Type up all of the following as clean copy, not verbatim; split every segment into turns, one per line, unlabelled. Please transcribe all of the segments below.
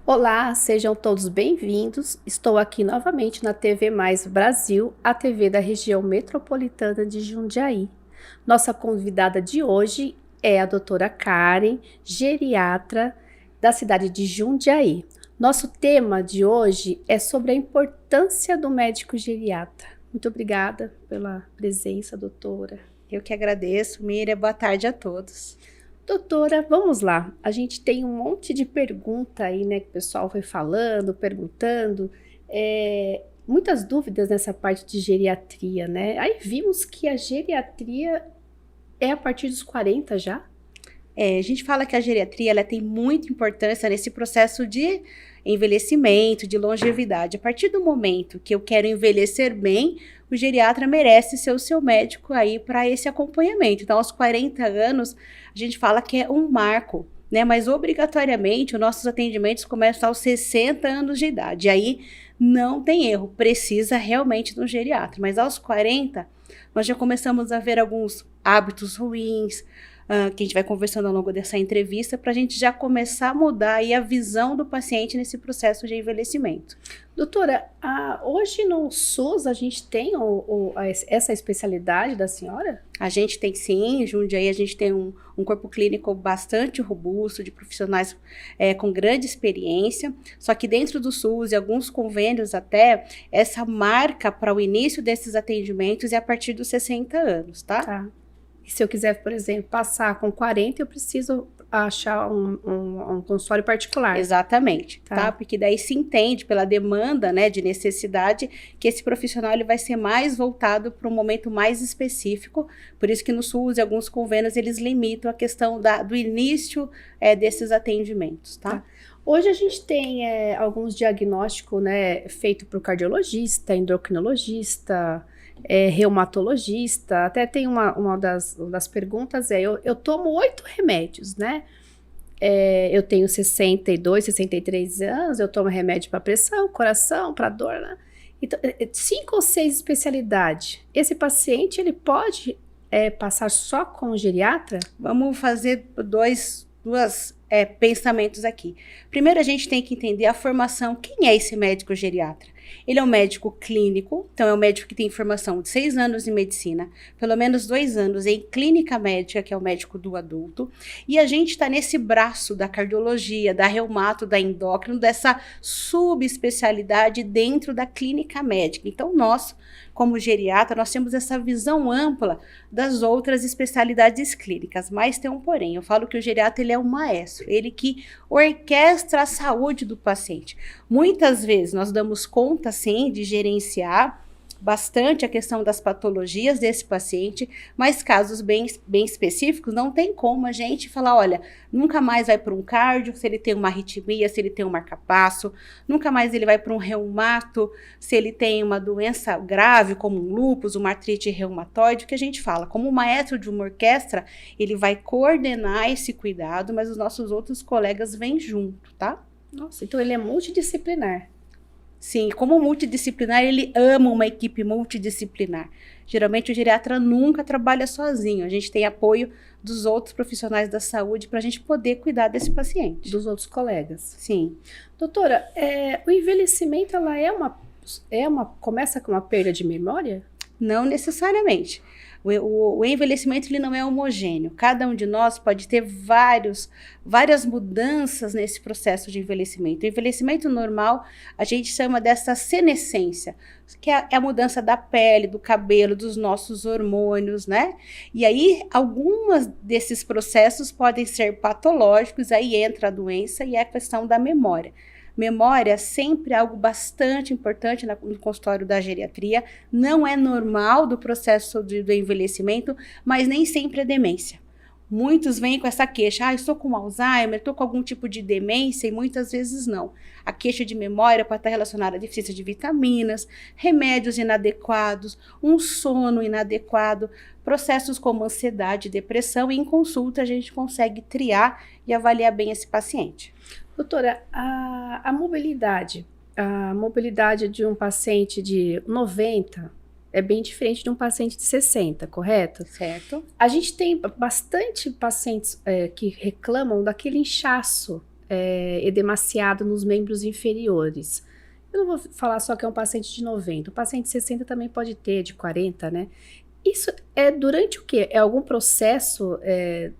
Olá, sejam todos bem-vindos. Estou aqui novamente na TV Mais Brasil, a TV da região metropolitana de Jundiaí. Nossa convidada de hoje é a doutora Karen, geriatra da cidade de Jundiaí. Nosso tema de hoje é sobre a importância do médico geriatra. Muito obrigada pela presença, doutora.
Eu que agradeço, Miriam. Boa tarde a todos.
Doutora, vamos lá. A gente tem um monte de pergunta aí, né, que o pessoal foi falando, perguntando. Muitas dúvidas nessa parte de geriatria, né? Aí vimos que a geriatria é a partir dos 40 já?
A gente fala que a geriatria ela tem muita importância nesse processo de envelhecimento, de longevidade. A partir do momento que eu quero envelhecer bem, o geriatra merece ser o seu médico aí para esse acompanhamento. Então, aos 40 anos, a gente fala que é um marco, né? Mas obrigatoriamente os nossos atendimentos começam aos 60 anos de idade. E aí não tem erro, precisa realmente de um geriatra. Mas aos 40, nós já começamos a ver alguns hábitos ruins, que a gente vai conversando ao longo dessa entrevista, para a gente já começar a mudar aí a visão do paciente nesse processo de envelhecimento.
Doutora, hoje no SUS a gente tem essa especialidade da senhora?
A gente tem sim, em Jundiaí a gente tem um corpo clínico bastante robusto, de profissionais com grande experiência, só que dentro do SUS e alguns convênios até, essa marca para o início desses atendimentos é a partir dos 60 anos, tá?
Tá. E se eu quiser, por exemplo, passar com 40, eu preciso achar um consultório particular.
Exatamente, tá? Porque daí se entende pela demanda, né, de necessidade, que esse profissional ele vai ser mais voltado para um momento mais específico. Por isso que no SUS e alguns convênios eles limitam a questão do início desses atendimentos, tá?
Hoje a gente tem alguns diagnósticos, né, feito por cardiologista, endocrinologista, reumatologista. Até tem uma das perguntas eu tomo 8 remédios, né? Eu tenho 62, 63 anos, eu tomo remédio para pressão, coração, para dor, né? Então, 5 ou 6 especialidades. Esse paciente, ele pode passar só com o geriatra?
Vamos fazer dois pensamentos aqui. Primeiro, a gente tem que entender a formação. Quem é esse médico geriatra? Ele é um médico clínico, então é um médico que tem formação de 6 anos em medicina, pelo menos 2 anos em clínica médica, que é o médico do adulto, e a gente está nesse braço da cardiologia, da reumato, da endócrino, dessa subespecialidade dentro da clínica médica. Então, nós, como geriatra, nós temos essa visão ampla das outras especialidades clínicas, mas tem um porém. Eu falo que o geriatra ele é um maestro, ele que orquestra a saúde do paciente. Muitas vezes nós damos conta, sim, de gerenciar bastante a questão das patologias desse paciente, mas casos bem específicos, não tem como a gente falar, olha, nunca mais vai para um cardio se ele tem uma arritmia, se ele tem um marca-passo, nunca mais ele vai para um reumato, se ele tem uma doença grave, como um lúpus, uma artrite reumatoide, o que a gente fala, como maestro de uma orquestra, ele vai coordenar esse cuidado, mas os nossos outros colegas vêm junto, tá?
Nossa, então ele é multidisciplinar.
Sim, como multidisciplinar, ele ama uma equipe multidisciplinar. Geralmente o geriatra nunca trabalha sozinho, a gente tem apoio dos outros profissionais da saúde para a gente poder cuidar desse paciente.
Dos outros colegas.
Sim.
Doutora, o envelhecimento, começa com uma perda de memória?
Não necessariamente. O envelhecimento ele não é homogêneo. Cada um de nós pode ter várias mudanças nesse processo de envelhecimento. O envelhecimento normal, a gente chama dessa senescência, que é a mudança da pele, do cabelo, dos nossos hormônios, né? E aí, alguns desses processos podem ser patológicos, aí entra a doença e é a questão da memória. Memória sempre é algo bastante importante no consultório da geriatria, não é normal do processo do envelhecimento, mas nem sempre é demência. Muitos vêm com essa queixa, estou com Alzheimer, estou com algum tipo de demência, e muitas vezes não. A queixa de memória pode estar relacionada à deficiência de vitaminas, remédios inadequados, um sono inadequado, processos como ansiedade, depressão, e em consulta a gente consegue triar e avaliar bem esse paciente.
Doutora, a mobilidade de um paciente de 90 é bem diferente de um paciente de 60, correto?
Certo.
A gente tem bastante pacientes que reclamam daquele inchaço edemaciado nos membros inferiores. Eu não vou falar só que é um paciente de 90, o paciente de 60 também pode ter, de 40, né? Isso é durante o quê? É algum processo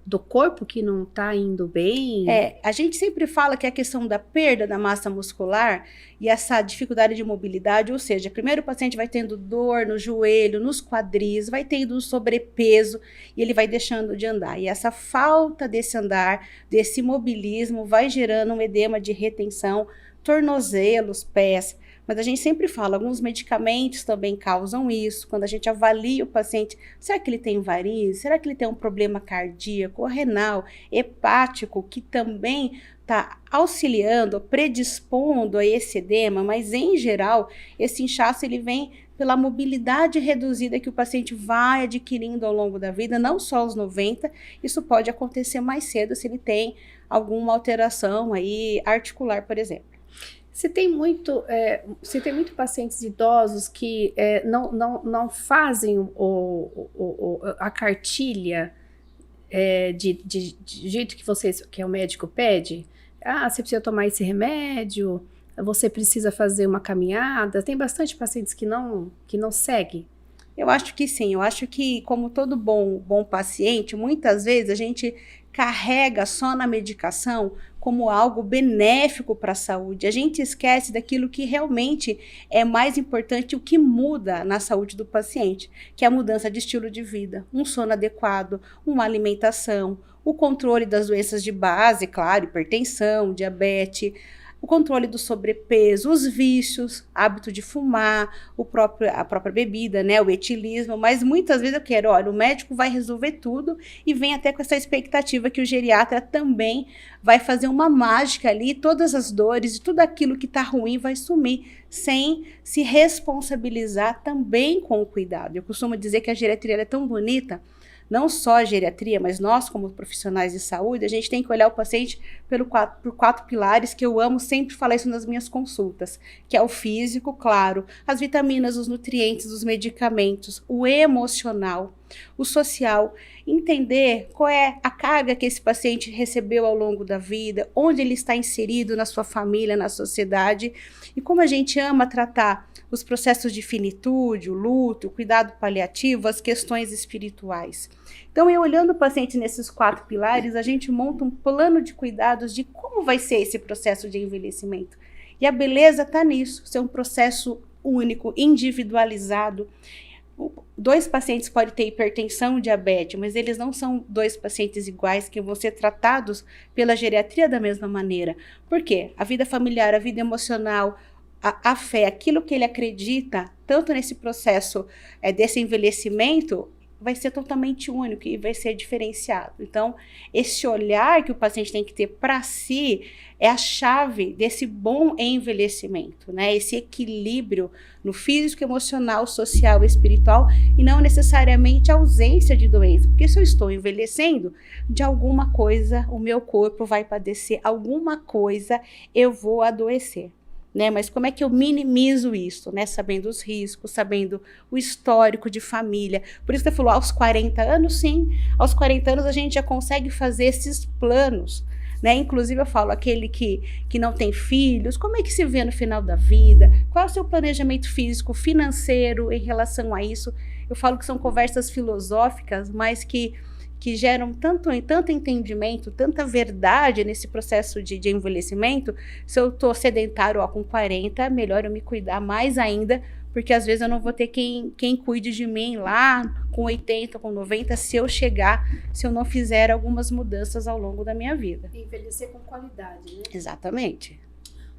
do corpo que não está indo bem?
A gente sempre fala que a questão da perda da massa muscular e essa dificuldade de mobilidade, ou seja, primeiro o paciente vai tendo dor no joelho, nos quadris, vai tendo um sobrepeso e ele vai deixando de andar. E essa falta desse andar, desse imobilismo, vai gerando um edema de retenção, tornozelos, pés. Mas a gente sempre fala, alguns medicamentos também causam isso. Quando a gente avalia o paciente, será que ele tem varizes? Será que ele tem um problema cardíaco, renal, hepático, que também está auxiliando, predispondo a esse edema? Mas, em geral, esse inchaço ele vem pela mobilidade reduzida que o paciente vai adquirindo ao longo da vida, não só aos 90, isso pode acontecer mais cedo se ele tem alguma alteração aí articular, por exemplo.
Se tem muito pacientes idosos que não fazem a cartilha de jeito que o médico pede, você precisa tomar esse remédio, você precisa fazer uma caminhada, tem bastante pacientes que não seguem.
Eu acho que sim, eu acho que como todo bom paciente, muitas vezes a gente carrega só na medicação como algo benéfico para a saúde. A gente esquece daquilo que realmente é mais importante, o que muda na saúde do paciente, que é a mudança de estilo de vida, um sono adequado, uma alimentação, o controle das doenças de base, claro, hipertensão, diabetes, o controle do sobrepeso, os vícios, hábito de fumar, a própria bebida, né, o etilismo, mas muitas vezes eu quero, olha, o médico vai resolver tudo e vem até com essa expectativa que o geriatra também vai fazer uma mágica ali, todas as dores e tudo aquilo que está ruim vai sumir, sem se responsabilizar também com o cuidado. Eu costumo dizer que a geriatria é tão bonita, não só a geriatria, mas nós como profissionais de saúde, a gente tem que olhar o paciente por 4 pilares que eu amo sempre falar isso nas minhas consultas, que é o físico, claro, as vitaminas, os nutrientes, os medicamentos, o emocional, o social, entender qual é a carga que esse paciente recebeu ao longo da vida, onde ele está inserido na sua família, na sociedade, e como a gente ama tratar os processos de finitude, o luto, o cuidado paliativo, as questões espirituais. Então, olhando o paciente nesses 4 pilares, a gente monta um plano de cuidados de como vai ser esse processo de envelhecimento. E a beleza está nisso, ser um processo único, individualizado. 2 pacientes podem ter hipertensão e diabetes, mas eles não são 2 pacientes iguais que vão ser tratados pela geriatria da mesma maneira. Por quê? A vida familiar, a vida emocional, a fé, aquilo que ele acredita, tanto nesse processo desse envelhecimento, vai ser totalmente único e vai ser diferenciado. Então, esse olhar que o paciente tem que ter para si é a chave desse bom envelhecimento, né? Esse equilíbrio no físico, emocional, social e espiritual, e não necessariamente a ausência de doença. Porque se eu estou envelhecendo, de alguma coisa o meu corpo vai padecer, alguma coisa eu vou adoecer. Né? Mas como é que eu minimizo isso, né? Sabendo os riscos, sabendo o histórico de família. Por isso você falou, aos 40 anos, sim. Aos 40 anos a gente já consegue fazer esses planos, né? Inclusive eu falo, aquele que não tem filhos, como é que se vê no final da vida? Qual é o seu planejamento físico, financeiro em relação a isso? Eu falo que são conversas filosóficas, mas que geram tanto entendimento, tanta verdade nesse processo de envelhecimento. Se eu estou sedentário com 40, melhor eu me cuidar mais ainda, porque às vezes eu não vou ter quem cuide de mim lá com 80, com 90, se eu não fizer algumas mudanças ao longo da minha vida.
Envelhecer com qualidade, né?
Exatamente.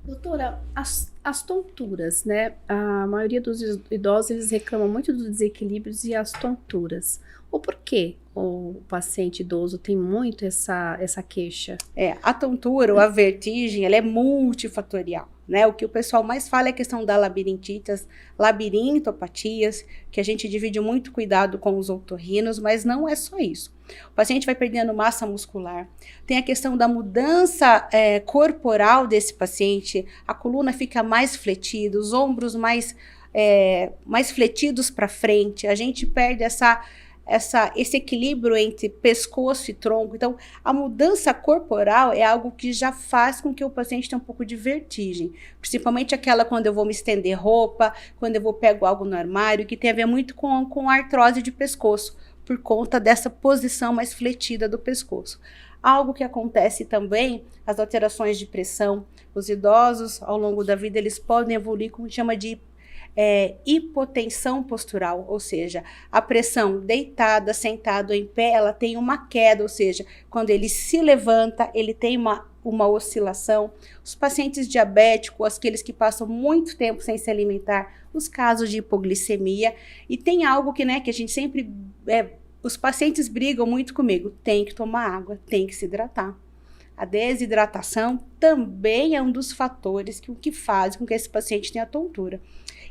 Doutora, as tonturas, né? A maioria dos idosos, eles reclamam muito dos desequilíbrios e as tonturas. O porquê o paciente idoso tem muito essa queixa?
A tontura ou a vertigem, ela é multifatorial, né? O que o pessoal mais fala é a questão da labirintites, labirintopatias, que a gente divide muito cuidado com os otorrinos, mas não é só isso. O paciente vai perdendo massa muscular, tem a questão da mudança corporal desse paciente, a coluna fica mais fletida, os ombros mais fletidos para frente, a gente perde esse equilíbrio entre pescoço e tronco. Então, a mudança corporal é algo que já faz com que o paciente tenha um pouco de vertigem. Principalmente aquela quando eu vou me estender roupa, quando eu vou pegar algo no armário, que tem a ver muito com a artrose de pescoço, por conta dessa posição mais fletida do pescoço. Algo que acontece também, as alterações de pressão. Os idosos, ao longo da vida, eles podem evoluir com o que chama de hipotensão postural, ou seja, a pressão deitada, sentado, em pé, ela tem uma queda, ou seja, quando ele se levanta, ele tem uma oscilação. Os pacientes diabéticos, aqueles que passam muito tempo sem se alimentar, os casos de hipoglicemia, e tem algo que a gente sempre, os pacientes brigam muito comigo, tem que tomar água, tem que se hidratar. A desidratação também é um dos fatores que faz com que esse paciente tenha tontura.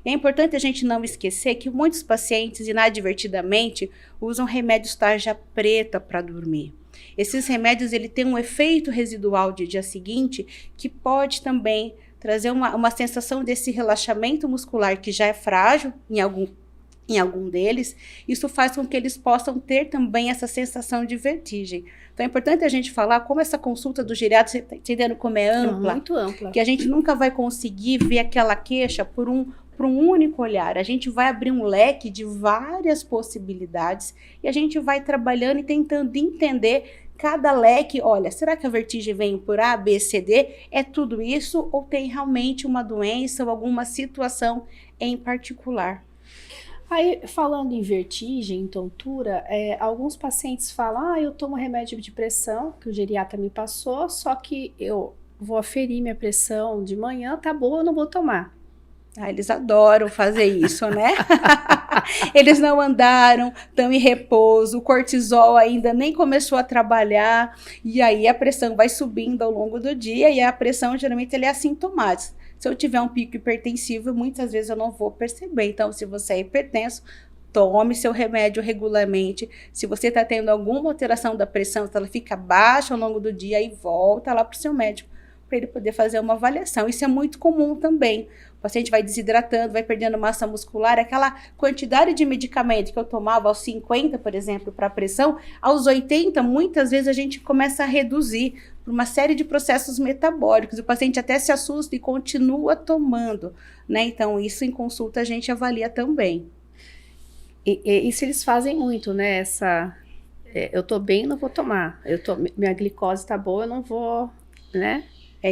E é importante a gente não esquecer que muitos pacientes, inadvertidamente, usam remédios tarja preta para dormir. Esses remédios têm um efeito residual de dia seguinte que pode também trazer uma sensação desse relaxamento muscular que já é frágil em algum deles. Isso faz com que eles possam ter também essa sensação de vertigem. Então é importante a gente falar como essa consulta do geriatra, você está entendendo como é ampla?
É muito ampla.
Que a gente nunca vai conseguir ver aquela queixa por um único olhar. A gente vai abrir um leque de várias possibilidades e a gente vai trabalhando e tentando entender cada leque. Olha, será que a vertigem vem por A, B, C, D? É tudo isso ou tem realmente uma doença ou alguma situação em particular?
Aí, falando em vertigem, em tontura, alguns pacientes falam, eu tomo remédio de pressão, que o geriatra me passou, só que eu vou aferir minha pressão de manhã, tá boa, eu não vou tomar.
Eles adoram fazer isso, né? Eles não andaram, estão em repouso, o cortisol ainda nem começou a trabalhar, e aí a pressão vai subindo ao longo do dia, e a pressão geralmente é assintomática. Se eu tiver um pico hipertensivo, muitas vezes eu não vou perceber. Então, se você é hipertenso, tome seu remédio regularmente. Se você está tendo alguma alteração da pressão, se ela fica baixa ao longo do dia, aí volta lá para o seu médico, para ele poder fazer uma avaliação. Isso é muito comum também. O paciente vai desidratando, vai perdendo massa muscular, aquela quantidade de medicamento que eu tomava aos 50, por exemplo, para a pressão, aos 80, muitas vezes a gente começa a reduzir por uma série de processos metabólicos. O paciente até se assusta e continua tomando, né? Então, isso em consulta a gente avalia também.
E isso eles fazem muito, né? Eu tô bem, não vou tomar. Minha glicose tá boa, eu não vou, né?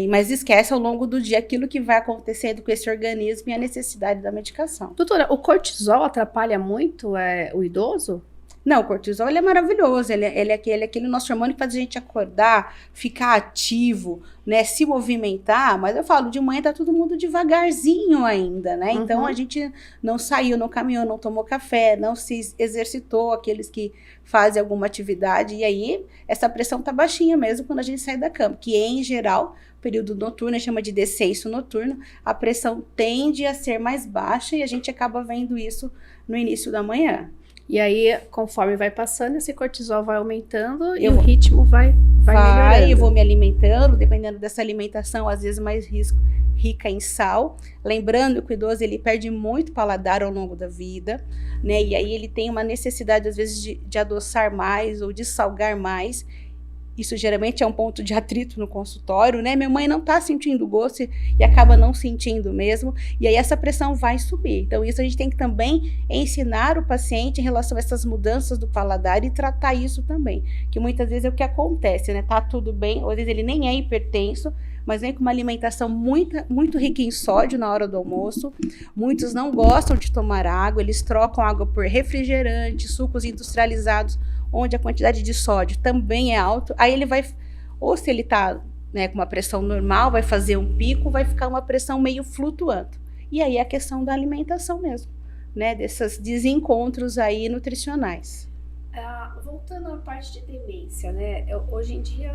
Mas esquece ao longo do dia aquilo que vai acontecendo com esse organismo e a necessidade da medicação.
Doutora, o cortisol atrapalha muito o idoso?
Não, o cortisol é maravilhoso, ele é aquele nosso hormônio que faz a gente acordar, ficar ativo, né, se movimentar, mas eu falo, de manhã tá todo mundo devagarzinho ainda, né, então a gente não saiu, não caminhou, não tomou café, não se exercitou, aqueles que fazem alguma atividade, e aí essa pressão tá baixinha mesmo quando a gente sai da cama, que em geral, período noturno, chama de descenso noturno, a pressão tende a ser mais baixa e a gente acaba vendo isso no início da manhã.
E aí, conforme vai passando, esse cortisol vai aumentando e o ritmo vai melhorando.
Eu vou me alimentando, dependendo dessa alimentação, às vezes mais rica em sal. Lembrando que o idoso, ele perde muito paladar ao longo da vida, né? E aí ele tem uma necessidade, às vezes, de adoçar mais ou de salgar mais. Isso geralmente é um ponto de atrito no consultório, né? Minha mãe não tá sentindo gosto e acaba não sentindo mesmo. E aí essa pressão vai subir. Então isso a gente tem que também ensinar o paciente em relação a essas mudanças do paladar e tratar isso também. Que muitas vezes é o que acontece, né? Tá tudo bem, ou às vezes ele nem é hipertenso, mas vem com uma alimentação muito rica em sódio na hora do almoço. Muitos não gostam de tomar água, eles trocam água por refrigerante, sucos industrializados, onde a quantidade de sódio também é alta. Aí ele vai, ou se ele está, né, com uma pressão normal, vai fazer um pico, vai ficar uma pressão meio flutuando. E aí é a questão da alimentação mesmo, né, desses desencontros aí nutricionais.
Voltando à parte de demência, né? Hoje em dia,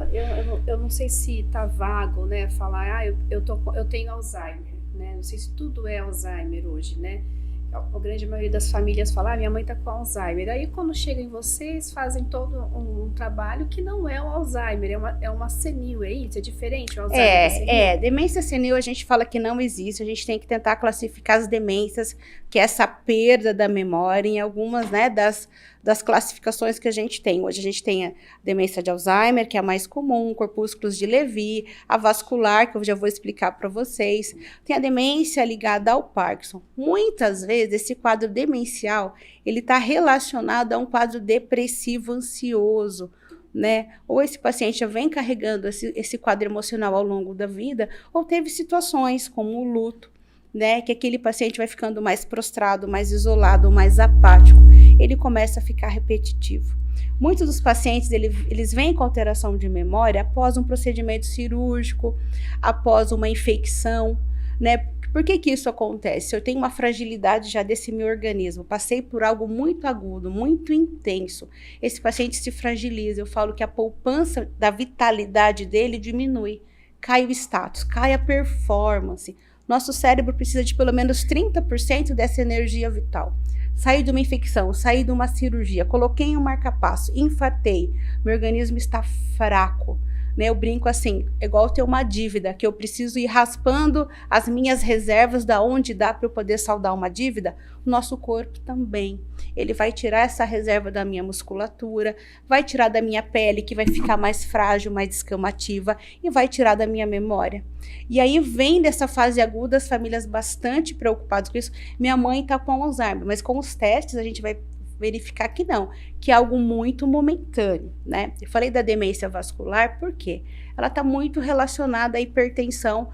eu não sei se tá vago, né? Falar, eu tenho Alzheimer, né? Não sei se tudo é Alzheimer hoje, né? A grande maioria das famílias fala, minha mãe tá com Alzheimer. Aí quando chegam em vocês, fazem todo um trabalho que não é o Alzheimer, é uma senil, é isso? É diferente o Alzheimer?
Demência senil a gente fala que não existe, a gente tem que tentar classificar as demências, que é essa perda da memória, em algumas, né, das classificações que a gente tem. Hoje a gente tem a demência de Alzheimer, que é a mais comum, corpúsculos de Lewy, a vascular, que eu já vou explicar para vocês. Tem a demência ligada ao Parkinson. Muitas vezes, esse quadro demencial, ele está relacionado a um quadro depressivo ansioso, né? Ou esse paciente já vem carregando esse quadro emocional ao longo da vida, ou teve situações como o luto, né? Que aquele paciente vai ficando mais prostrado, mais isolado, mais apático. Ele começa a ficar repetitivo. Muitos dos pacientes, eles vêm com alteração de memória após um procedimento cirúrgico, após uma infecção, né? Por que que isso acontece? Eu tenho uma fragilidade já desse meu organismo, passei por algo muito agudo, muito intenso. Esse paciente se fragiliza, eu falo que a poupança da vitalidade dele diminui, cai o status, cai a performance. Nosso cérebro precisa de pelo menos 30% dessa energia vital. Saí de uma infecção, saí de uma cirurgia, coloquei um marca-passo, infartei, meu organismo está fraco. Né, eu brinco assim, é igual ter uma dívida, que eu preciso ir raspando as minhas reservas da onde dá para eu poder saldar uma dívida. O nosso corpo também. Ele vai tirar essa reserva da minha musculatura, vai tirar da minha pele, que vai ficar mais frágil, mais descamativa, e vai tirar da minha memória. E aí vem dessa fase aguda as famílias bastante preocupadas com isso. Minha mãe está com Alzheimer, mas com os testes a gente vai verificar que não, que é algo muito momentâneo, né? Eu falei da demência vascular porque ela está muito relacionada à hipertensão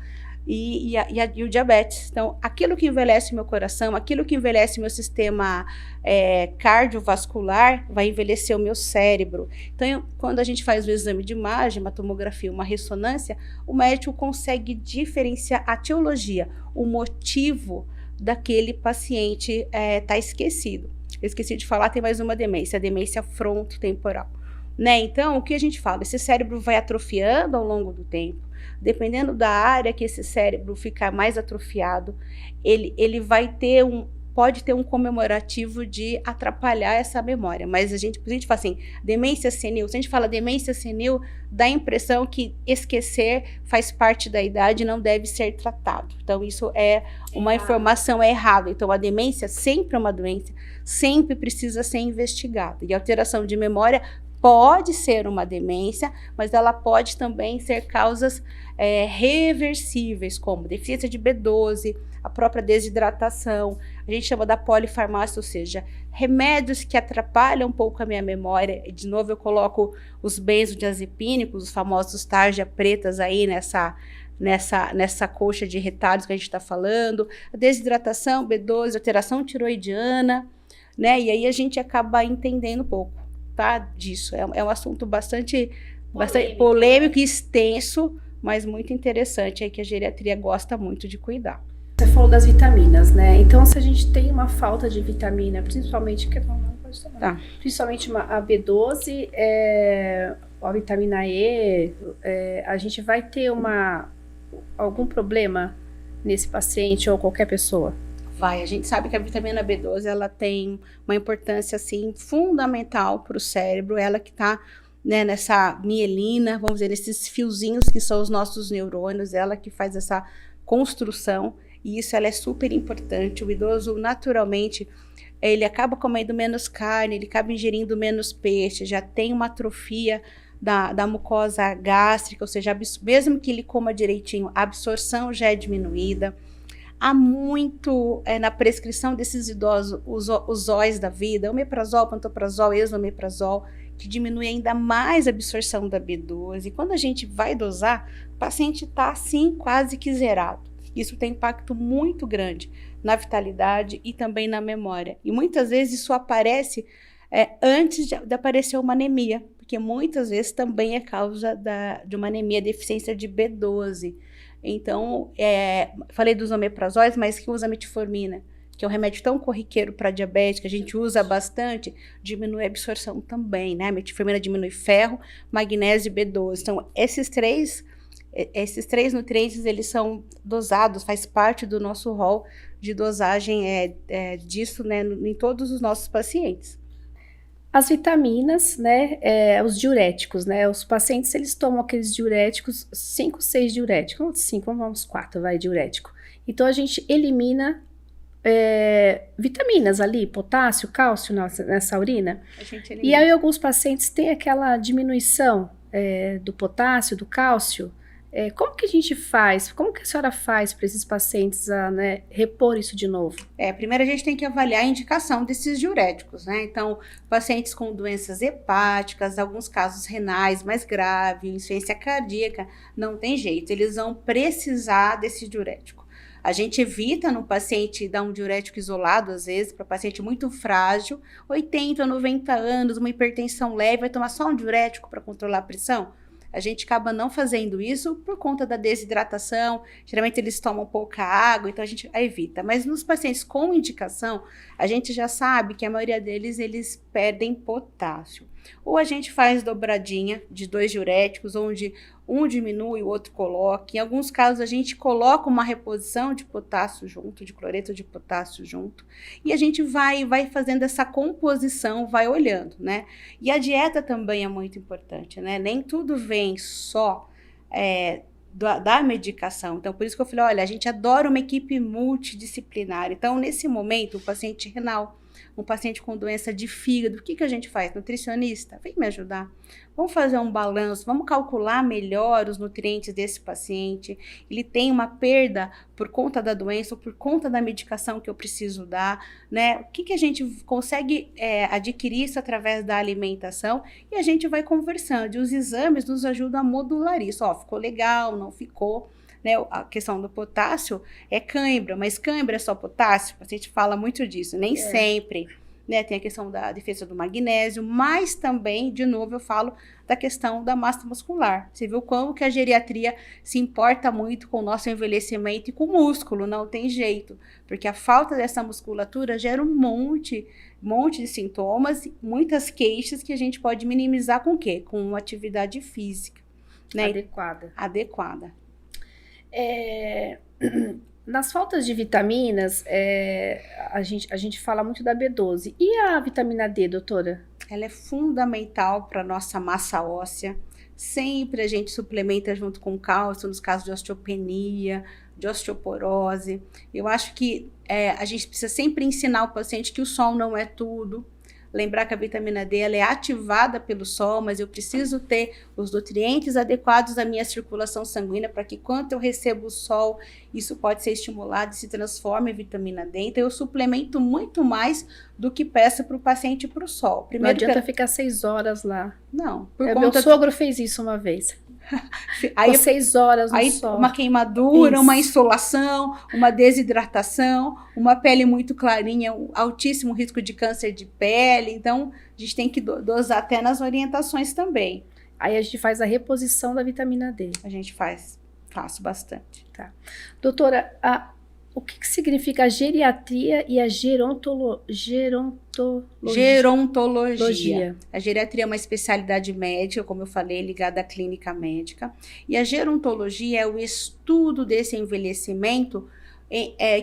e o diabetes. Então, aquilo que envelhece meu coração, aquilo que envelhece meu sistema cardiovascular, vai envelhecer o meu cérebro. Então, quando a gente faz o exame de imagem, uma tomografia, uma ressonância, o médico consegue diferenciar a etiologia, o motivo daquele paciente tá esquecido. Eu esqueci de falar, tem mais uma demência, a demência frontotemporal, né? Então, o que a gente fala? Esse cérebro vai atrofiando ao longo do tempo, dependendo da área que esse cérebro ficar mais atrofiado, ele vai ter pode ter um comemorativo de atrapalhar essa memória, mas a gente fala assim, demência senil, se a gente fala demência senil, dá a impressão que esquecer faz parte da idade e não deve ser tratado. Então, isso é uma informação errada. Então, a demência sempre é uma doença, sempre precisa ser investigada. E a alteração de memória pode ser uma demência, mas ela pode também ser causas reversíveis, como deficiência de B12, a própria desidratação, a gente chama da polifarmácia, ou seja, remédios que atrapalham um pouco a minha memória. E, de novo, eu coloco os benzodiazepínicos, os famosos tarja pretas aí nessa coxa de retalhos que a gente está falando, a desidratação, B12, alteração tiroidiana, né? E aí a gente acaba entendendo um pouco, tá, disso. É um assunto bastante polêmico e extenso, mas muito interessante aí que a geriatria gosta muito de cuidar.
Você falou das vitaminas, né? Então, se a gente tem uma falta de vitamina, principalmente principalmente a B12, a vitamina E, a gente vai ter algum problema nesse paciente ou qualquer pessoa?
Vai, a gente sabe que a vitamina B12 ela tem uma importância assim fundamental para o cérebro, ela que está, né, nessa mielina, vamos dizer, nesses fiozinhos que são os nossos neurônios, ela que faz essa construção, e isso ela é super importante. O idoso naturalmente ele acaba comendo menos carne, ele acaba ingerindo menos peixe, já tem uma atrofia da mucosa gástrica, ou seja, mesmo que ele coma direitinho, a absorção já é diminuída. Há muito na prescrição desses idosos os óis da vida, omeprazol, pantoprazol, esomeprazol, que diminui ainda mais a absorção da B12. E quando a gente vai dosar, o paciente está assim quase que zerado. Isso tem impacto muito grande na vitalidade e também na memória. E muitas vezes isso aparece antes de aparecer uma anemia, porque muitas vezes também é causa de uma anemia, deficiência de B12. Então, falei dos omeprazóis, mas que usa metformina, que é um remédio tão corriqueiro para diabetes, que a gente usa bastante, diminui a absorção também, né? A metformina diminui ferro, magnésio e B12. Então, esses três nutrientes, eles são dosados, faz parte do nosso rol de dosagem disso, né, em todos os nossos pacientes.
As vitaminas, né, os diuréticos, né, os pacientes, eles tomam aqueles diuréticos, 5, 6 diuréticos, 5, vamos 4, vai, diurético. Então, a gente elimina vitaminas ali, potássio, cálcio nessa urina. E aí alguns pacientes têm aquela diminuição do potássio, do cálcio. Como que a gente faz? Como que a senhora faz para esses pacientes repor isso de novo?
Primeiro a gente tem que avaliar a indicação desses diuréticos, né? Então, pacientes com doenças hepáticas, alguns casos renais mais graves, insuficiência cardíaca, não tem jeito, eles vão precisar desse diurético. A gente evita no paciente dar um diurético isolado, às vezes, para paciente muito frágil, 80, 90 anos, uma hipertensão leve, vai tomar só um diurético para controlar a pressão? A gente acaba não fazendo isso por conta da desidratação. Geralmente eles tomam pouca água, então a gente evita. Mas nos pacientes com indicação, a gente já sabe que a maioria deles, eles perdem potássio. Ou a gente faz dobradinha de 2 diuréticos, onde um diminui, o outro coloca. Em alguns casos, a gente coloca uma reposição de potássio junto, de cloreto de potássio junto. E a gente vai fazendo essa composição, vai olhando, né? E a dieta também é muito importante, né? Nem tudo vem só da medicação. Então, por isso que eu falei, olha, a gente adora uma equipe multidisciplinar. Então, nesse momento, o paciente renal, um paciente com doença de fígado, o que a gente faz? Nutricionista, vem me ajudar. Vamos fazer um balanço, vamos calcular melhor os nutrientes desse paciente. Ele tem uma perda por conta da doença ou por conta da medicação que eu preciso dar, né? O que a gente consegue adquirir isso através da alimentação e a gente vai conversando. E os exames nos ajudam a modular isso. Ficou legal, não ficou. Né, a questão do potássio é cãibra, mas cãibra é só potássio? O paciente fala muito disso, nem sempre. Né, tem a questão da defesa do magnésio, mas também, de novo, eu falo da questão da massa muscular. Você viu como que a geriatria se importa muito com o nosso envelhecimento e com o músculo, não tem jeito. Porque a falta dessa musculatura gera um monte de sintomas, muitas queixas que a gente pode minimizar com o quê? Com uma atividade física. Né? Adequada.
Nas faltas de vitaminas, a gente fala muito da B12. E a vitamina D, doutora?
Ela é fundamental para a nossa massa óssea. Sempre a gente suplementa junto com cálcio, nos casos de osteopenia, de osteoporose. Eu acho que a gente precisa sempre ensinar o paciente que o sol não é tudo. Lembrar que a vitamina D ela é ativada pelo sol, mas eu preciso ter os nutrientes adequados à minha circulação sanguínea para que quando eu recebo o sol, isso pode ser estimulado e se transforma em vitamina D. Então eu suplemento muito mais do que peço para o paciente ir para o sol.
Primeiro, não adianta ficar 6 horas lá.
Não.
Meu sogro fez isso uma vez. Aí 6 horas no sol.
Uma queimadura, uma insolação, uma desidratação, uma pele muito clarinha, um altíssimo risco de câncer de pele. Então, a gente tem que dosar até nas orientações também.
Aí a gente faz a reposição da vitamina D.
A gente faço bastante.
Tá. Doutora, o que significa a geriatria e a gerontologia?
A geriatria é uma especialidade médica, como eu falei, ligada à clínica médica. E a gerontologia é o estudo desse envelhecimento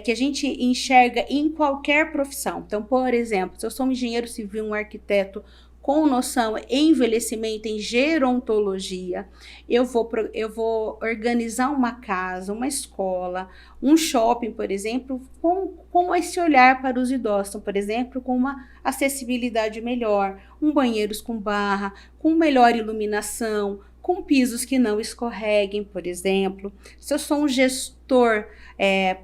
que a gente enxerga em qualquer profissão. Então, por exemplo, se eu sou um engenheiro civil, um arquiteto, com noção em envelhecimento, em gerontologia, eu vou organizar uma casa, uma escola, um shopping, por exemplo, com esse olhar para os idosos. Então, por exemplo, com uma acessibilidade melhor, banheiros com barra, com melhor iluminação, com pisos que não escorreguem, por exemplo. Se eu sou um gestor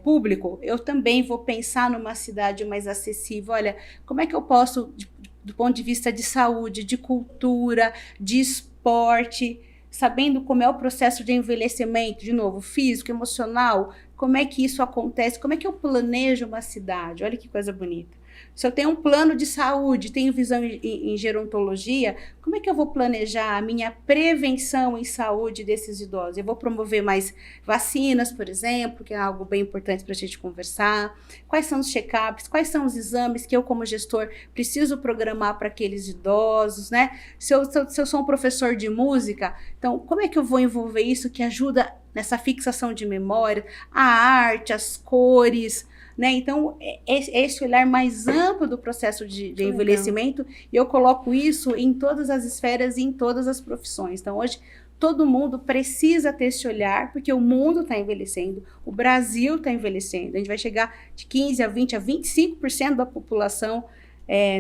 público, eu também vou pensar numa cidade mais acessível. Olha, como é que eu posso, do ponto de vista de saúde, de cultura, de esporte, sabendo como é o processo de envelhecimento, de novo, físico, emocional, como é que isso acontece, como é que eu planejo uma cidade, olha que coisa bonita. Se eu tenho um plano de saúde, tenho visão em gerontologia, como é que eu vou planejar a minha prevenção em saúde desses idosos? Eu vou promover mais vacinas, por exemplo, que é algo bem importante para a gente conversar. Quais são os check-ups? Quais são os exames que eu, como gestor, preciso programar para aqueles idosos, né? Se eu sou um professor de música, então, como é que eu vou envolver isso que ajuda nessa fixação de memória, a arte, as cores, né? Então, esse olhar mais amplo do processo de envelhecimento, e eu coloco isso em todas as esferas e em todas as profissões. Então, hoje, Todo mundo precisa ter esse olhar, porque o mundo está envelhecendo, o Brasil está envelhecendo. A gente vai chegar de 15% a 20% a 25% da população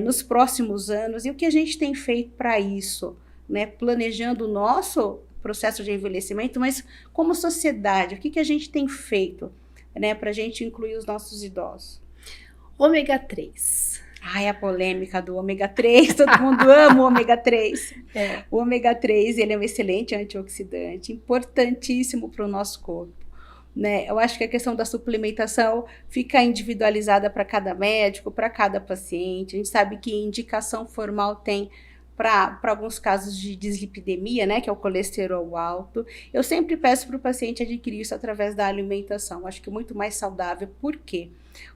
nos próximos anos. E o que a gente tem feito para isso? Né? Planejando o nosso processo de envelhecimento, mas como sociedade, o que a gente tem feito, né, para a gente incluir os nossos idosos?
Ômega 3.
Ai, a polêmica do ômega 3, todo mundo ama o ômega 3. O ômega 3, ele é um excelente antioxidante, importantíssimo para o nosso corpo. Né? Eu acho que a questão da suplementação fica individualizada para cada médico, para cada paciente. A gente sabe que indicação formal tem para alguns casos de dislipidemia, né, que é o colesterol alto. Eu sempre peço para o paciente adquirir isso através da alimentação. Acho que é muito mais saudável. Por quê?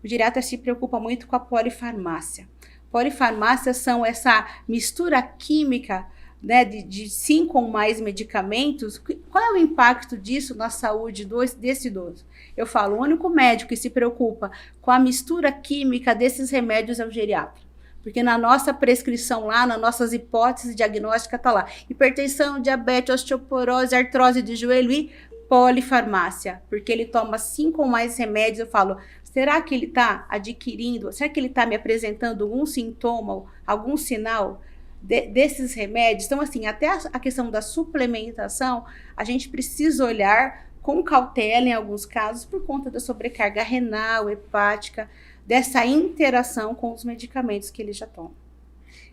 O geriatra se preocupa muito com a polifarmácia. Polifarmácia são essa mistura química, né, de 5 ou mais medicamentos. Qual é o impacto disso na saúde desse idoso? Eu falo, o único médico que se preocupa com a mistura química desses remédios é o geriatra. Porque na nossa prescrição lá, nas nossas hipóteses diagnósticas, está lá. Hipertensão, diabetes, osteoporose, artrose de joelho e polifarmácia. Porque ele toma 5 ou mais remédios. Eu falo, será que ele está adquirindo, será que ele está me apresentando algum sintoma, algum sinal desses remédios? Então, assim, até a questão da suplementação, a gente precisa olhar com cautela em alguns casos, por conta da sobrecarga renal, hepática, dessa interação com os medicamentos que ele já toma.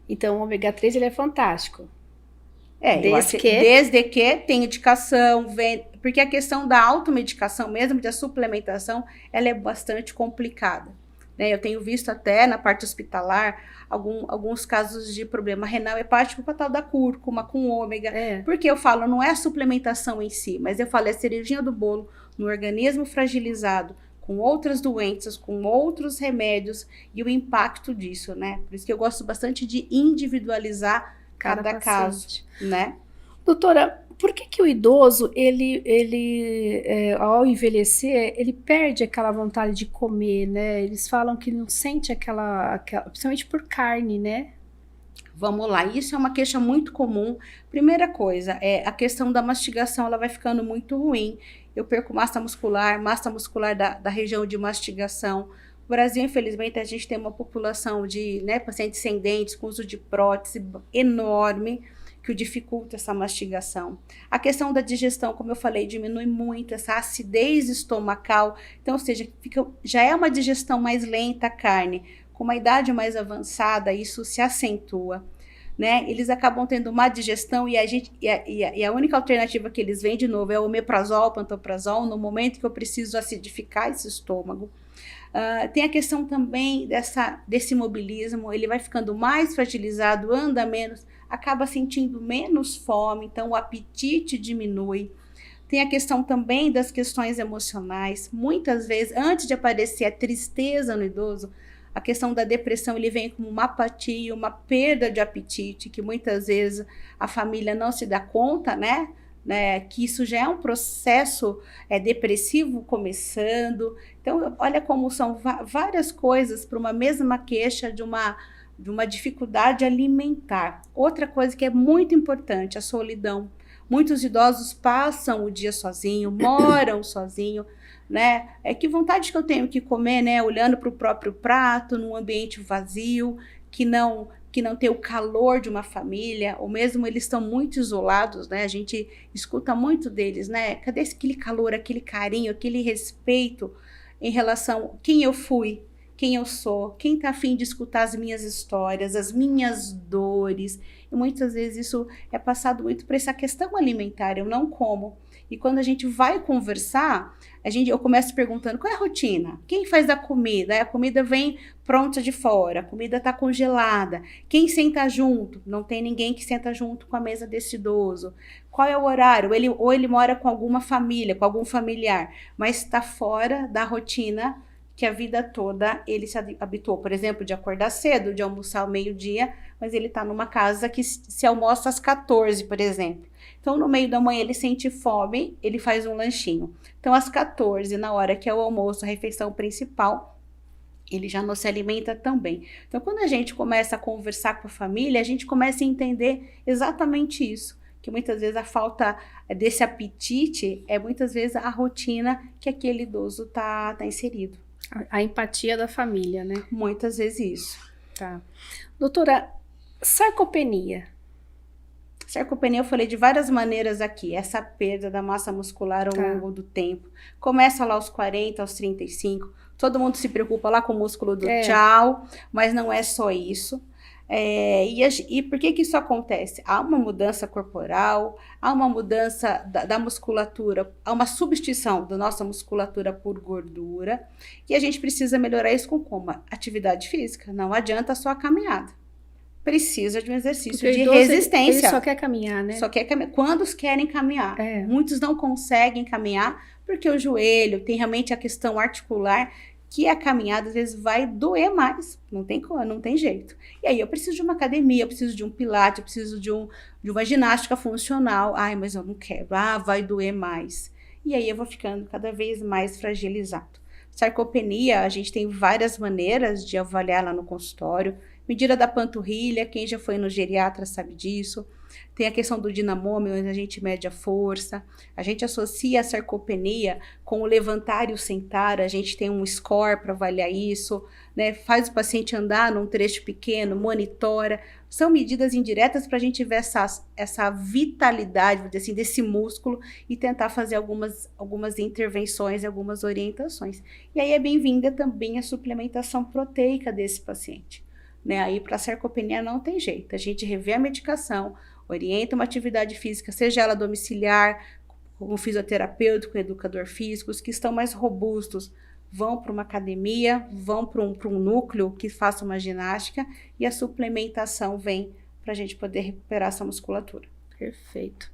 Então, o ômega 3 ele é fantástico.
Desde que tem indicação, porque a questão da automedicação, mesmo da suplementação, ela é bastante complicada. Né? Eu tenho visto até na parte hospitalar alguns casos de problema renal hepático com a tal da cúrcuma, com ômega. Porque eu falo, não é a suplementação em si, mas eu falo, é a cerejinha do bolo no organismo fragilizado, com outras doenças, com outros remédios e o impacto disso, né? Por isso que eu gosto bastante de individualizar cada caso, né?
Doutora, por que o idoso, ao envelhecer, ele perde aquela vontade de comer, né? Eles falam que não sente aquela principalmente por carne, né?
Vamos lá, isso é uma queixa muito comum. Primeira coisa, a questão da mastigação, ela vai ficando muito ruim. Eu perco massa muscular da região de mastigação. No Brasil, infelizmente, a gente tem uma população de pacientes sem dentes, com uso de prótese enorme, que dificulta essa mastigação. A questão da digestão, como eu falei, diminui muito, essa acidez estomacal. Então, ou seja, já é uma digestão mais lenta a carne. Com uma idade mais avançada, isso se acentua. Né? Eles acabam tendo má digestão e a única alternativa que eles veem, de novo, é o omeprazol, pantoprazol, no momento que eu preciso acidificar esse estômago. Tem a questão também desse imobilismo, ele vai ficando mais fragilizado, anda menos, acaba sentindo menos fome, então o apetite diminui. Tem a questão também das questões emocionais. Muitas vezes, antes de aparecer a tristeza no idoso, a questão da depressão, ele vem como uma apatia, uma perda de apetite, que muitas vezes a família não se dá conta, né? Que isso já é um processo depressivo começando. Então, olha como são várias coisas para uma mesma queixa de uma dificuldade alimentar. Outra coisa que é muito importante, a solidão. Muitos idosos passam o dia sozinho, moram sozinho, né? Que vontade que eu tenho que comer, né? Olhando para o próprio prato, num ambiente vazio, que não tem o calor de uma família, ou mesmo eles estão muito isolados, né? A gente escuta muito deles, né? Cadê aquele calor, aquele carinho, aquele respeito em relação a quem eu fui, quem eu sou, quem está a fim de escutar as minhas histórias, as minhas dores. E muitas vezes isso é passado muito por essa questão alimentar, eu não como. E quando a gente vai conversar, eu começo perguntando, qual é a rotina? Quem faz a comida? A comida vem pronta de fora, a comida está congelada. Quem senta junto? Não tem ninguém que senta junto com a mesa desse idoso. Qual é o horário? Ou ele mora com alguma família, com algum familiar, mas está fora da rotina que a vida toda ele se habituou, por exemplo, de acordar cedo, de almoçar ao meio-dia, mas ele está numa casa que se almoça às 14, por exemplo. Então, no meio da manhã, ele sente fome, ele faz um lanchinho. Então, às 14, na hora que é o almoço, a refeição principal, ele já não se alimenta tão bem. Então, quando a gente começa a conversar com a família, a gente começa a entender exatamente isso, que muitas vezes a falta desse apetite é muitas vezes a rotina que aquele idoso tá inserido.
A empatia da família, né?
Muitas vezes isso.
Tá. Doutora, sarcopenia.
Sarcopenia eu falei de várias maneiras aqui. Essa perda da massa muscular ao longo do tempo. Começa lá aos 40, aos 35. Todo mundo se preocupa lá com o músculo do tchau, mas não é só isso. E por que isso acontece? Há uma mudança corporal, há uma mudança da musculatura, há uma substituição da nossa musculatura por gordura, e a gente precisa melhorar isso com como? Atividade física. Não adianta só a caminhada. Precisa de um exercício de resistência.
Ele só quer caminhar, né?
Só quer caminhar. Quantos querem caminhar? Muitos não conseguem caminhar porque o joelho tem realmente a questão articular, que a caminhada às vezes vai doer mais, não tem jeito. E aí eu preciso de uma academia, eu preciso de um pilates, eu preciso de uma ginástica funcional. Ai, mas eu não quero. Vai doer mais. E aí eu vou ficando cada vez mais fragilizado. Sarcopenia, a gente tem várias maneiras de avaliar lá no consultório. Medida da panturrilha, quem já foi no geriatra sabe disso. Tem a questão do dinamômetro, onde a gente mede a força. A gente associa a sarcopenia com o levantar e o sentar. A gente tem um score para avaliar isso, né? Faz o paciente andar num trecho pequeno, monitora. São medidas indiretas para a gente ver essa vitalidade, vamos dizer assim, desse músculo e tentar fazer algumas intervenções, algumas orientações. E aí é bem-vinda também a suplementação proteica desse paciente. Né? Aí para a sarcopenia não tem jeito, a gente revê a medicação, orienta uma atividade física, seja ela domiciliar, com um fisioterapeuta, com um educador físico, os que estão mais robustos vão para uma academia, vão para um núcleo que faça uma ginástica e a suplementação vem para a gente poder recuperar essa musculatura.
Perfeito.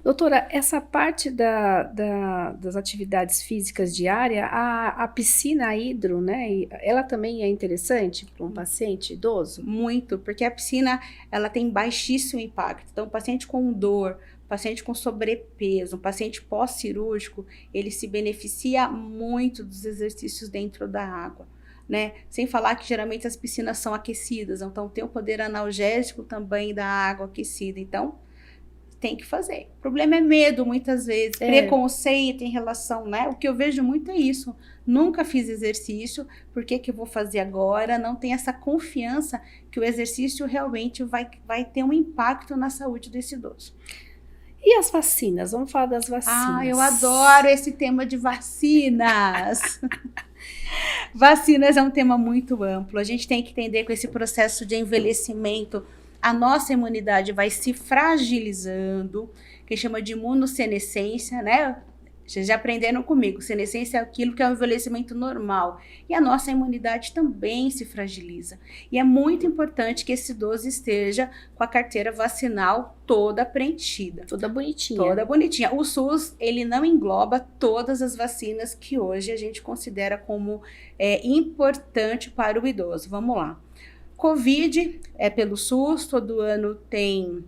Doutora, essa parte das atividades físicas diárias, a piscina hidro, né? Ela também é interessante para um paciente idoso?
Muito, porque a piscina ela tem baixíssimo impacto. Então, o paciente com dor, paciente com sobrepeso, um paciente pós-cirúrgico, ele se beneficia muito dos exercícios dentro da água. Né? Sem falar que geralmente as piscinas são aquecidas, então tem o poder analgésico também da água aquecida. Então, tem que fazer. O problema é medo, muitas vezes, preconceito em relação, né? O que eu vejo muito é isso. Nunca fiz exercício, por que eu vou fazer agora? Não tem essa confiança que o exercício realmente vai ter um impacto na saúde desse idoso.
E as vacinas? Vamos falar das vacinas.
Eu adoro esse tema de vacinas. Vacinas é um tema muito amplo. A gente tem que entender com esse processo de envelhecimento, a nossa imunidade vai se fragilizando, que chama de imunossenescência, né? Vocês já aprenderam comigo, senescência é aquilo que é o envelhecimento normal. E a nossa imunidade também se fragiliza. E é muito importante que esse idoso esteja com a carteira vacinal toda preenchida.
Toda bonitinha.
Toda bonitinha. O SUS, ele não engloba todas as vacinas que hoje a gente considera como importante para o idoso. Vamos lá. Covid é pelo SUS, todo ano tem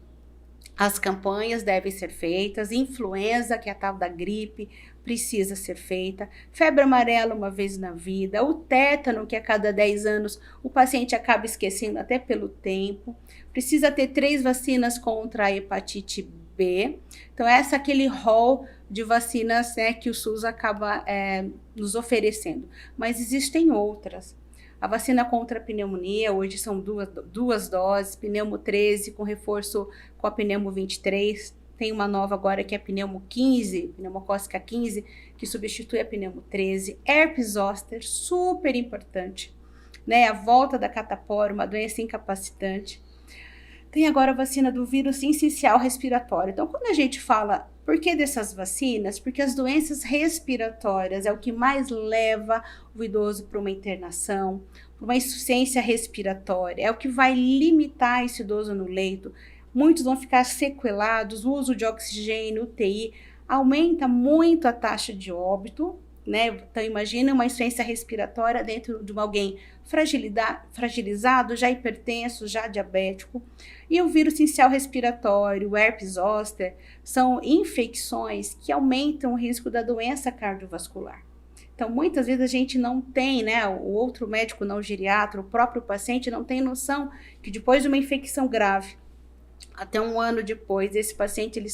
as campanhas, devem ser feitas. Influenza, que é a tal da gripe, precisa ser feita. Febre amarela uma vez na vida. O tétano, que a cada 10 anos o paciente acaba esquecendo até pelo tempo. Precisa ter 3 vacinas contra a hepatite B. Então, essa é aquele rol de vacinas, né, que o SUS acaba nos oferecendo. Mas existem outras. A vacina contra a pneumonia, hoje são duas doses, pneumo 13 com reforço com a pneumo 23. Tem uma nova agora que é a pneumo 15, pneumocócica 15, que substitui a pneumo 13. Herpes zoster, super importante, né? A volta da catapora, uma doença incapacitante. Tem agora a vacina do vírus sincicial respiratório. Então, quando a gente fala por que dessas vacinas? Porque as doenças respiratórias é o que mais leva o idoso para uma internação, para uma insuficiência respiratória, é o que vai limitar esse idoso no leito. Muitos vão ficar sequelados, o uso de oxigênio, UTI, aumenta muito a taxa de óbito, né? Então, imagina uma insuficiência respiratória dentro de alguém fragilizado, já hipertenso, já diabético. E o vírus sincicial respiratório, o herpes zoster, são infecções que aumentam o risco da doença cardiovascular. Então, muitas vezes a gente não tem, né? O outro médico não geriatra, o próprio paciente não tem noção que depois de uma infecção grave, até um ano depois, esse paciente ele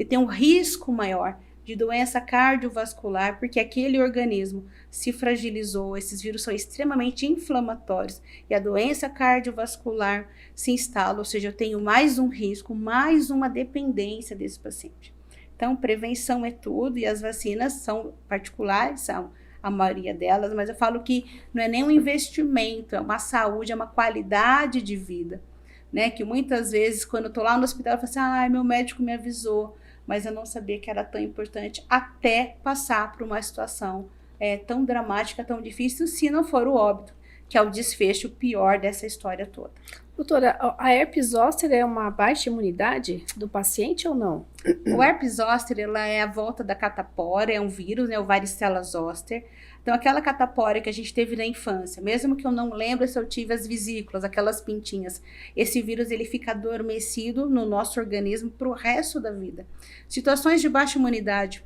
tem um risco maior de doença cardiovascular, porque aquele organismo se fragilizou, esses vírus são extremamente inflamatórios, e a doença cardiovascular se instala, ou seja, eu tenho mais um risco, mais uma dependência desse paciente. Então, prevenção é tudo, e as vacinas são particulares, são a maioria delas, mas eu falo que não é nem um investimento, é uma saúde, é uma qualidade de vida, né? Que muitas vezes, quando eu tô lá no hospital, eu falo assim, meu médico me avisou, mas eu não sabia que era tão importante, até passar por uma situação tão dramática, tão difícil, se não for o óbito, que é o desfecho pior dessa história toda.
Doutora, a herpes zoster é uma baixa imunidade do paciente ou não?
O herpes zoster, ela é a volta da catapora, é um vírus, né, o varicela zoster. Então, aquela catapora que a gente teve na infância, mesmo que eu não lembre se eu tive as vesículas, aquelas pintinhas, esse vírus ele fica adormecido no nosso organismo para o resto da vida. Situações de baixa imunidade,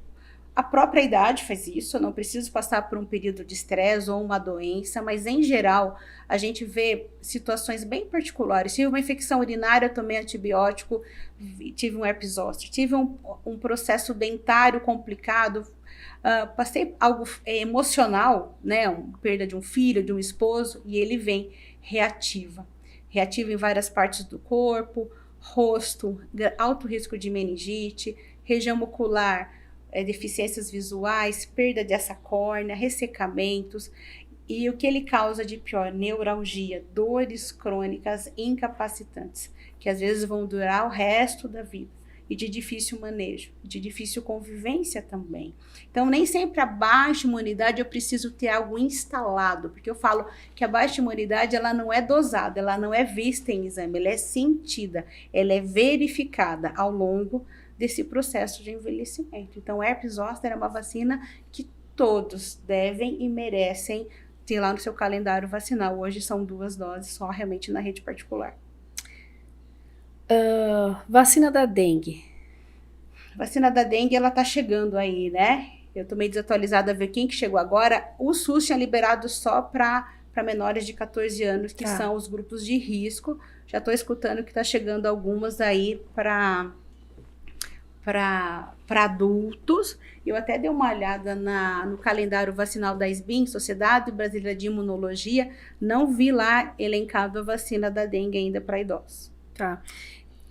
a própria idade faz isso, eu não preciso passar por um período de estresse ou uma doença, mas em geral a gente vê situações bem particulares. Tive uma infecção urinária, tomei antibiótico, tive um herpes zoster, tive um processo dentário complicado, passei algo emocional, né, perda de um filho, de um esposo, e ele vem reativa em várias partes do corpo, rosto, alto risco de meningite, região ocular, deficiências visuais, perda dessa córnea, ressecamentos, e o que ele causa de pior? Neuralgia, dores crônicas incapacitantes, que às vezes vão durar o resto da vida, e de difícil manejo, de difícil convivência também. Então, nem sempre a baixa imunidade eu preciso ter algo instalado, porque eu falo que a baixa imunidade ela não é dosada, ela não é vista em exame, ela é sentida, ela é verificada ao longo desse processo de envelhecimento. Então, herpes zoster é uma vacina que todos devem e merecem ter lá no seu calendário vacinal. Hoje são 2 doses, só realmente na rede particular.
Vacina da dengue.
Vacina da dengue, ela tá chegando aí, né? Eu tô meio desatualizada a ver quem que chegou agora. O SUS tinha liberado só para menores de 14 anos, que são os grupos de risco. Já tô escutando que tá chegando algumas aí para adultos. Eu até dei uma olhada no calendário vacinal da SBIM, Sociedade Brasileira de Imunologia, não vi lá elencado a vacina da dengue ainda para idosos.
Tá.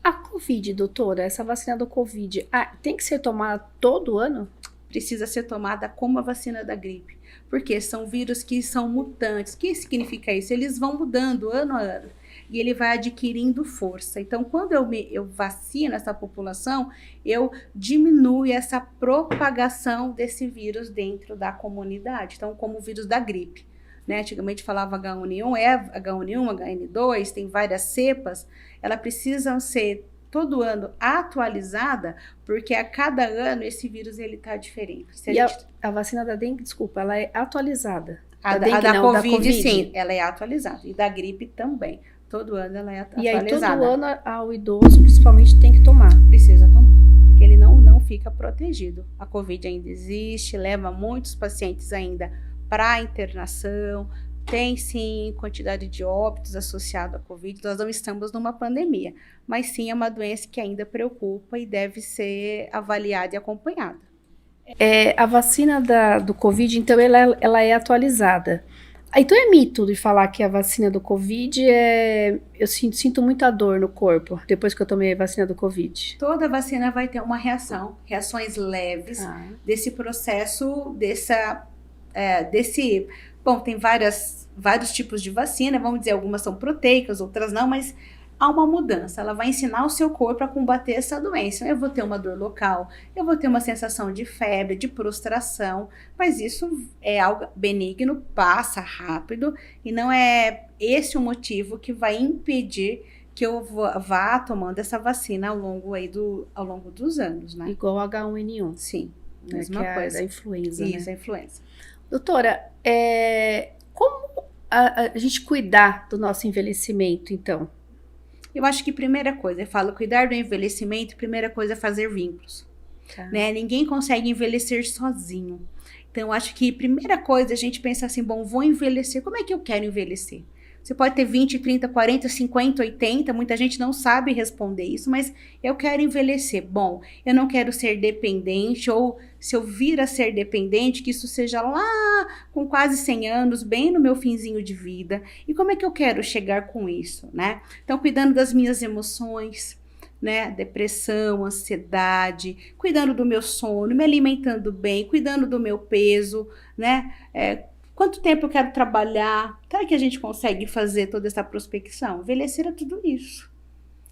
A Covid, doutora, essa vacina do Covid, tem que ser tomada todo ano?
Precisa ser tomada como a vacina da gripe, porque são vírus que são mutantes. O que significa isso? Eles vão mudando ano a ano. E ele vai adquirindo força. Então, quando eu vacino essa população, eu diminuo essa propagação desse vírus dentro da comunidade. Então, como o vírus da gripe, né? Antigamente falava H1N1, H1N1, HN2, tem várias cepas. Elas precisam ser todo ano atualizada, porque a cada ano esse vírus ele tá diferente.
A vacina da dengue, desculpa, ela é atualizada?
A da COVID, sim, ela é atualizada. E da gripe também. Todo ano ela é atualizada.
E aí todo ano ao idoso, principalmente, tem que tomar.
Precisa tomar, porque ele não fica protegido. A Covid ainda existe, leva muitos pacientes ainda para internação, tem sim quantidade de óbitos associado à Covid. Nós não estamos numa pandemia, mas sim é uma doença que ainda preocupa e deve ser avaliada e acompanhada.
A vacina do Covid, então, ela é atualizada. Então é mito de falar que a vacina do Covid eu sinto muita dor no corpo depois que eu tomei a vacina do Covid.
Toda vacina vai ter uma reações leves desse processo, bom, tem vários tipos de vacina, vamos dizer, algumas são proteicas, outras não, mas há uma mudança, ela vai ensinar o seu corpo a combater essa doença. Eu vou ter uma dor local, eu vou ter uma sensação de febre, de prostração, mas isso é algo benigno, passa rápido, e não é esse o motivo que vai impedir que eu vá tomando essa vacina ao longo dos anos, né?
Igual H1N1.
Sim,
mesma coisa. A influenza,
isso,
né?
a influenza.
Doutora, como a gente cuidar do nosso envelhecimento, então?
Eu acho que primeira coisa, eu falo cuidar do envelhecimento, primeira coisa é fazer vínculos, né? Ninguém consegue envelhecer sozinho. Então, eu acho que primeira coisa a gente pensa assim, bom, vou envelhecer, como é que eu quero envelhecer? Você pode ter 20, 30, 40, 50, 80, muita gente não sabe responder isso, mas eu quero envelhecer. Bom, eu não quero ser dependente, ou se eu vir a ser dependente, que isso seja lá com quase 100 anos, bem no meu finzinho de vida. E como é que eu quero chegar com isso, né? Então, cuidando das minhas emoções, né? Depressão, ansiedade, cuidando do meu sono, me alimentando bem, cuidando do meu peso, né? Quanto tempo eu quero trabalhar? Será que a gente consegue fazer toda essa prospecção? Envelhecer é tudo isso.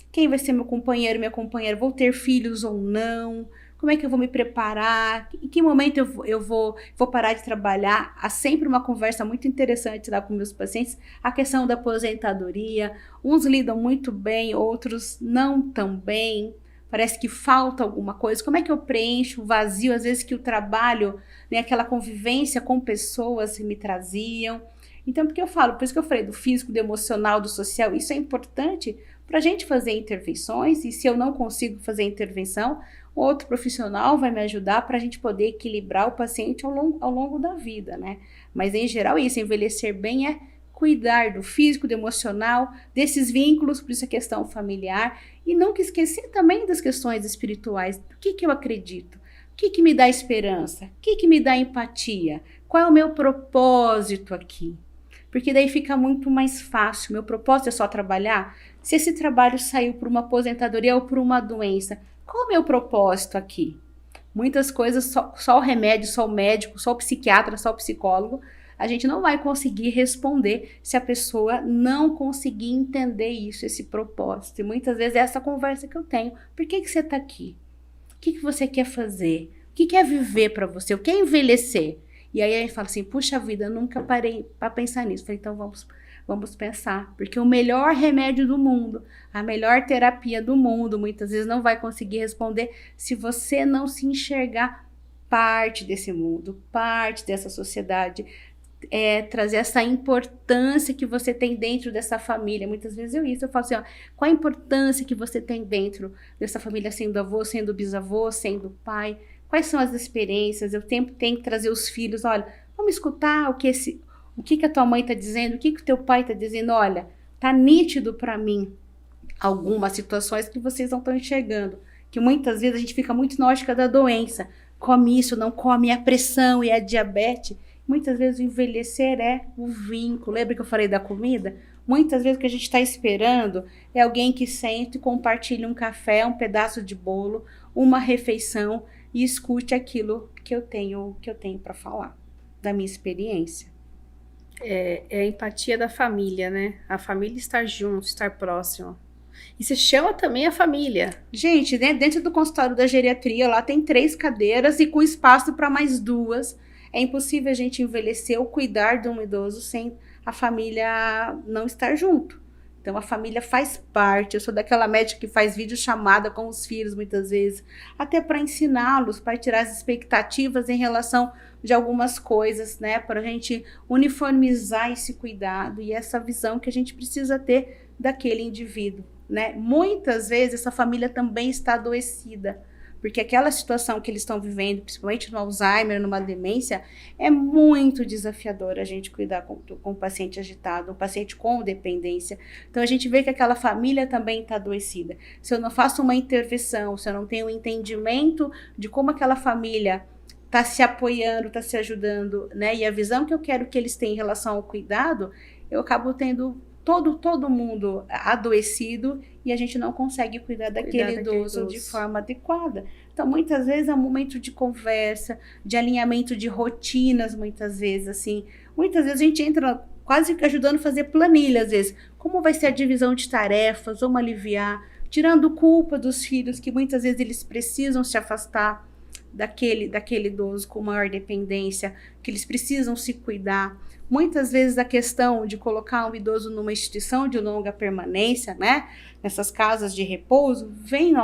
Quem vai ser meu companheiro, minha companheira? Vou ter filhos ou não? Como é que eu vou me preparar? Em que momento eu vou parar de trabalhar? Há sempre uma conversa muito interessante lá com meus pacientes. A questão da aposentadoria. Uns lidam muito bem, outros não tão bem. Parece que falta alguma coisa. Como é que eu preencho o vazio, às vezes, que o trabalho, né, aquela convivência com pessoas me traziam? Então, por isso que eu falei do físico, do emocional, do social, isso é importante para a gente fazer intervenções, e se eu não consigo fazer intervenção, outro profissional vai me ajudar para a gente poder equilibrar o paciente ao longo da vida, né? Mas, em geral, isso, envelhecer bem é cuidar do físico, do emocional, desses vínculos, por isso a questão familiar, e nunca esquecer também das questões espirituais, do que eu acredito, o que me dá esperança, o que me dá empatia, qual é o meu propósito aqui? Porque daí fica muito mais fácil. Meu propósito é só trabalhar? Se esse trabalho saiu por uma aposentadoria ou por uma doença, qual é o meu propósito aqui? Muitas coisas, só o remédio, só o médico, só o psiquiatra, só o psicólogo, a gente não vai conseguir responder se a pessoa não conseguir entender isso, esse propósito. E muitas vezes é essa conversa que eu tenho. Por que você está aqui? O que você quer fazer? O que é viver para você? O que é envelhecer? E aí a gente fala assim, puxa vida, eu nunca parei para pensar nisso. Falei, então vamos pensar. Porque o melhor remédio do mundo, a melhor terapia do mundo, muitas vezes não vai conseguir responder se você não se enxergar parte desse mundo, parte dessa sociedade, trazer essa importância que você tem dentro dessa família. Muitas vezes eu falo assim, ó, qual a importância que você tem dentro dessa família, sendo avô, sendo bisavô, sendo pai? Quais são as experiências? Eu tenho que trazer os filhos, olha, vamos escutar o que a tua mãe está dizendo, o que o teu pai está dizendo. Olha, tá nítido para mim algumas situações que vocês não estão enxergando, que muitas vezes a gente fica muito na ótica da doença, come isso, não come, é a pressão e a diabetes. Muitas vezes o envelhecer é o vínculo. Lembra que eu falei da comida? Muitas vezes o que a gente está esperando é alguém que sente e compartilhe um café, um pedaço de bolo, uma refeição e escute aquilo que eu tenho para falar, da minha experiência.
É a empatia da família, né? A família estar junto, estar próximo. E se chama também a família.
Gente, dentro do consultório da geriatria, lá tem 3 cadeiras e com espaço para mais 2. É impossível a gente envelhecer ou cuidar de um idoso sem a família não estar junto. Então, a família faz parte. Eu sou daquela médica que faz videochamada com os filhos, muitas vezes, até para ensiná-los, para tirar as expectativas em relação de algumas coisas, né? Para a gente uniformizar esse cuidado e essa visão que a gente precisa ter daquele indivíduo, né? Muitas vezes, essa família também está adoecida, porque aquela situação que eles estão vivendo, principalmente no Alzheimer, numa demência, é muito desafiador a gente cuidar com um paciente agitado, um paciente com dependência. Então, a gente vê que aquela família também está adoecida. Se eu não faço uma intervenção, se eu não tenho um entendimento de como aquela família está se apoiando, está se ajudando, né? E a visão que eu quero que eles tenham em relação ao cuidado, eu acabo tendo todo mundo adoecido e a gente não consegue cuidar daquele idoso de forma adequada. Então, muitas vezes é um momento de conversa, de alinhamento de rotinas, muitas vezes, assim. Muitas vezes a gente entra quase ajudando a fazer planilha, às vezes. Como vai ser a divisão de tarefas, vamos aliviar, tirando culpa dos filhos, que muitas vezes eles precisam se afastar daquele idoso com maior dependência, que eles precisam se cuidar. Muitas vezes a questão de colocar um idoso numa instituição de longa permanência, né? Nessas casas de repouso, vem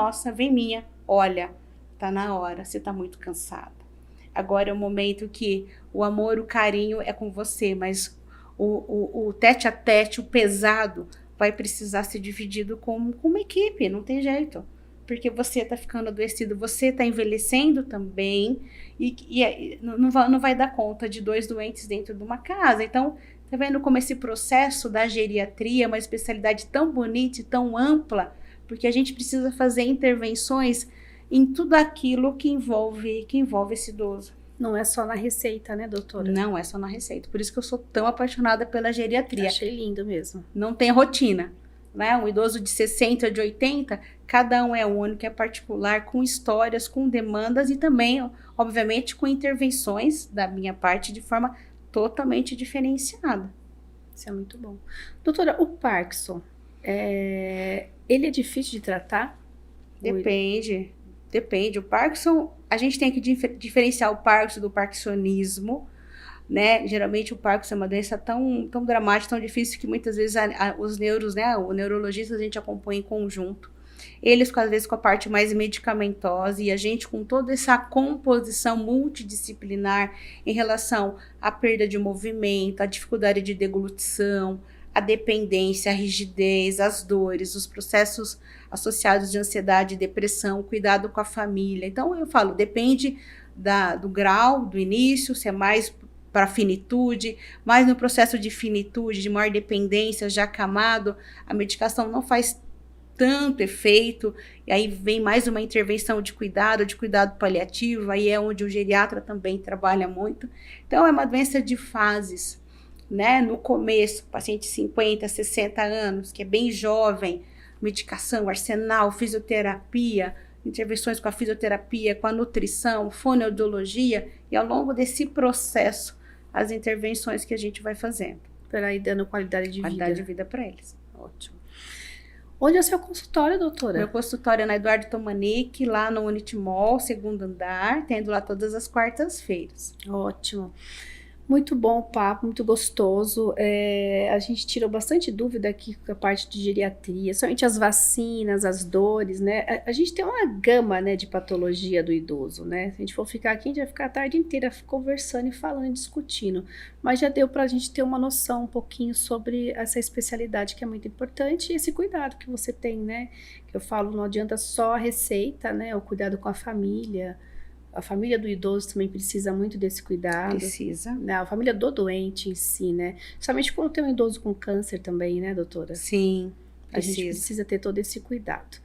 minha, olha, tá na hora, você tá muito cansada. Agora é o momento que o amor, o carinho é com você, mas o tete a tete, o pesado, vai precisar ser dividido com uma equipe, não tem jeito. Porque você está ficando adoecido, você está envelhecendo também, e não vai dar conta de 2 doentes dentro de uma casa. Então, Tá vendo como esse processo da geriatria é uma especialidade tão bonita e tão ampla? Porque a gente precisa fazer intervenções em tudo aquilo que envolve esse idoso.
Não é só na receita, né, doutora?
Não é só na receita. Por isso que eu sou tão apaixonada pela geriatria.
Achei lindo mesmo.
Não tem rotina, né? Um idoso de 60, de 80, cada um é único, é particular, com histórias, com demandas e também, obviamente, com intervenções da minha parte de forma totalmente diferenciada.
Isso é muito bom. Doutora, o Parkinson, ele é difícil de tratar?
Depende. O Parkinson, a gente tem que diferenciar o Parkinson do parkinsonismo, né? Geralmente o Parkinson é uma doença tão dramática, tão difícil, que muitas vezes os neuros, né? O neurologista a gente acompanha em conjunto. Eles, às vezes, com a parte mais medicamentosa e a gente com toda essa composição multidisciplinar em relação à perda de movimento, à dificuldade de deglutição, a dependência, a rigidez, as dores, os processos associados de ansiedade, depressão, cuidado com a família. Então, eu falo, depende do grau, do início, se é mais para finitude, mais no processo de finitude, de maior dependência, já acamado, a medicação não faz tanto efeito, e aí vem mais uma intervenção de cuidado paliativo, aí é onde o geriatra também trabalha muito. Então, é uma doença de fases, né? No começo, paciente de 50, 60 anos, que é bem jovem, medicação, arsenal, fisioterapia, intervenções com a fisioterapia, com a nutrição, fonoaudiologia, e ao longo desse processo, as intervenções que a gente vai fazendo.
Para ir dando qualidade de
vida para eles.
Ótimo. Onde é o seu consultório, doutora?
Meu consultório é na Eduardo Tomanic, lá no Unitimol, 2º andar, tendo lá todas as quartas-feiras.
Ótimo. Muito bom o papo, muito gostoso. A gente tirou bastante dúvida aqui com a parte de geriatria, somente as vacinas, as dores, né? A gente tem uma gama, né, de patologia do idoso, né? Se a gente for ficar aqui, a gente vai ficar a tarde inteira conversando e falando e discutindo. Mas já deu para a gente ter uma noção um pouquinho sobre essa especialidade que é muito importante e esse cuidado que você tem, né? Que eu falo, não adianta só a receita, né? O cuidado com a família. A família do idoso também precisa muito desse cuidado.
Precisa.
Né? A família do doente em si, né? Somente quando tem um idoso com câncer também, né, doutora?
Sim,
precisa. A gente precisa ter todo esse cuidado.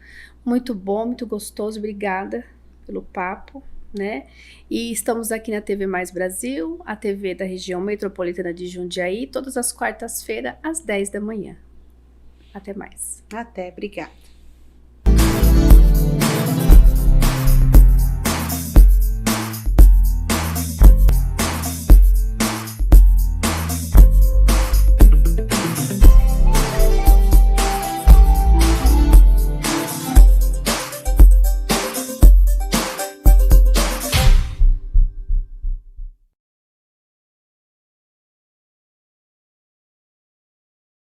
Muito bom, muito gostoso. Obrigada pelo papo, né? E estamos aqui na TV Mais Brasil, a TV da região metropolitana de Jundiaí, todas as quartas-feiras, às 10 da manhã. Até mais.
Até, obrigada.